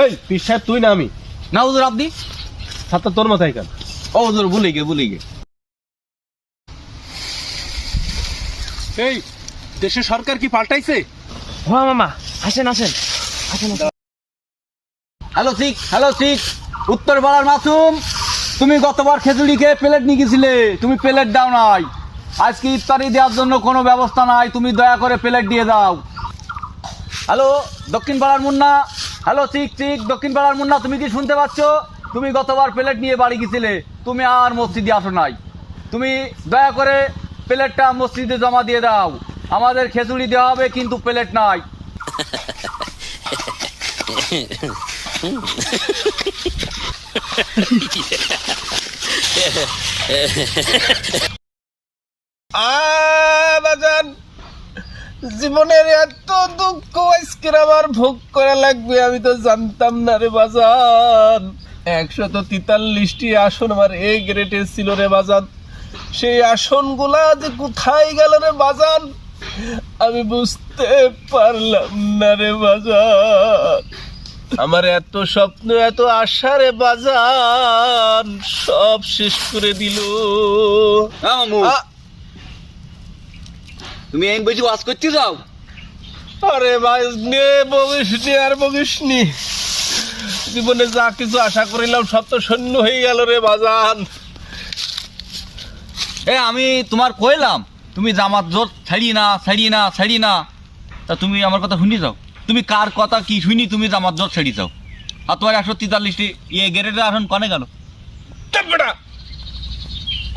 এই পীর সাহেব তুই না আমি? না হুজুর আপনি। ছাত্র তোর মাথায় কেন? ও হুজুর ভুলে গে। এই দেশের সরকার কি পাল্টাইছে? হ্যাঁ মামা, আসেন। হ্যালো ঠিক উত্তর পাড়ার মাসুম, তুমি গতবার খেজুরি খেয়ে প্লেট নিয়ে গেছিলে, তুমি প্লেট দাও নাই। আজকে ইফতারি দেওয়ার জন্য কোনো ব্যবস্থা নাই, তুমি দয়া করে প্লেট দিয়ে দাও। হ্যালো দক্ষিণ পাড়ার মুন্না, হ্যালো ঠিক দক্ষিণ পাড়ার মুন্না, তুমি কি শুনতে পাচ্ছ? তুমি গতবার প্লেট নিয়ে বাড়ি গেছিলে, তুমি আর মসজিদে আসো নাই। তুমি দয়া করে প্লেটটা মসজিদে জমা দিয়ে দাও। আমাদের খেজুরি দেওয়া হবে কিন্তু প্লেট নাই। বাজান, জীবনের এত দুঃখ আজকে আমার ভোগ করা লাগবে আমি তো জানতাম না রে বাজান। 143টি আসন আমার এ গ্রেডে ছিল রে বাজান। সেই আসনগুলা যে কোথায় গেল রে বাজান আমি বুঝতে পারলাম না রে বাজান। আমার এত স্বপ্ন এত আশা রে বাজান সব শেষ করে দিল। তুমি এই বুঝি ওয়াজ করতে যাও? আরে ভাই বগিসনি জীবনে যা কিছু আশা করিলাম সব তো শূন্য হয়ে গেল রে বাজান। আমি তোমার কইলাম তুমি জামাত জোট ছাড়ি না, তা তুমি আমার কথা শুনি যাও। তুমি কার কথা কি শুনি তুমি জামাত জোট ছেড়ি যাও? আর তোমার 143টি গ্রেডের আসন কনে গেল?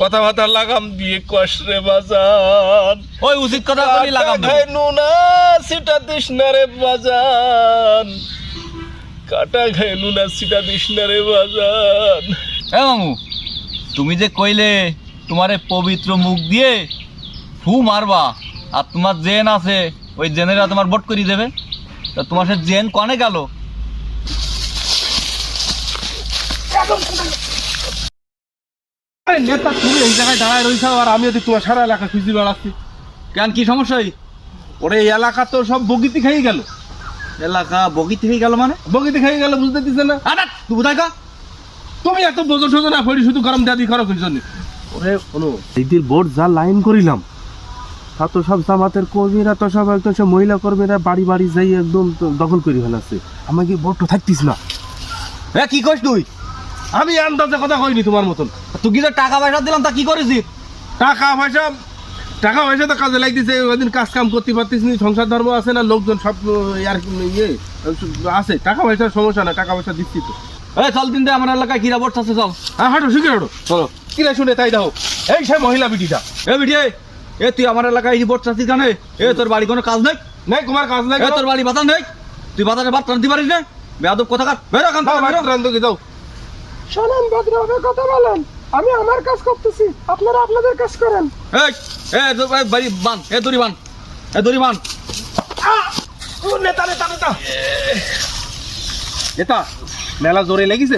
কথাবার্তা লাগাম দিয়ে কষ রে বাজান। ওই উচিত কথা বলি লাগাম দেব। নুনা সিটা দিস না রে বাজান, কাটা খায় নুনা সিটা দিস না রে বাজান। মামু তুমি যে কইলে তোমার পবিত্র মুখ দিয়ে ফু মারবা আর তোমার জেন আছে ওই জেনেরা তোমার ভোট করি দেবে, তা তোমার সে জেন কনে গেল? নেতা তুমি এই জায়গায় দাঁড়ায় রয়েছ আর আমি যদি তোমার সারা এলাকা খুঁজি বেড়াচ্ছি কেন, কি সমস্যা? ওরে এই এলাকা তো সব বগিতে খেয়ে গেল। এলাকা বগিতে হয়ে গেল মানে? বগিতে খেয়ে গেল বুঝতে দিচ্ছে না। তুই কোথায় কা? তুমি এত বোঝো সোজো না ফড়ি শুধু গরম দাদি খরচ হয়েছ। ওরে শোনো, দিদির বোর্ড যা লাইন করিলাম তা তো সব জামাতের কর্মীরা তো সব একদম সব মহিলা কর্মীরা বাড়ি বাড়ি যাই একদম দখল করে ফেলাচ্ছে। আমাকে বোর্ডটা থাকতিস না। কি কইস তুই? আমি আন্দাজে কথা কইনি তোমার মতন। তুই কি টাকা পয়সা দিলাম তা কি করেছি? টাকা পয়সা তো কাজে লাগতেছে। ওইদিন কাজ কাম করতে পারতিস নি, সংসার ধর্ম আছে না, লোকজন সব আর ইয়ে আছে। টাকা পয়সার সমস্যা না, টাকা পয়সা দিচ্ছি তো। চল দিন দে আমার এলাকায় কিরা ভোট আছে, চল। হ্যাঁ হাঁটো শিখে হাঁটো চলো। কিরা শুনে তাই দাও। এই সে মহিলা বিটিটা বিটিয়ে তুই আমার এলাকায় এই ভোট চাচ্ছিস জানে? তোর বাড়ি কোনো কাজ নেই? নাই তোমার কাজ নাই। তোর বাড়ি বাতান নেই? তুই বাতানে ভাত রাঁধতে পারিস না? বেয়াদব কথা কার, বেরো এখান থেকে। যাও শোনেন, ভদ্রভাবে কথা বলেন। আমি আমার কাজ করতেছি, আপনারা আপনাদের কাজ করেন। বাড়ি বান, দড়ি বান। নেতা মেলা জোরে লেগেছে।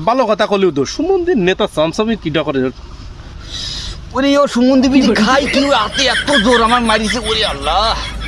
ভালো কথা কলিও তো সুমন্দির নেতা চামচামি কিটা করে। ওরে ও সুমন্দি বিটি খাই কি এত জোর আমার মারিছে, ওরে আল্লাহ।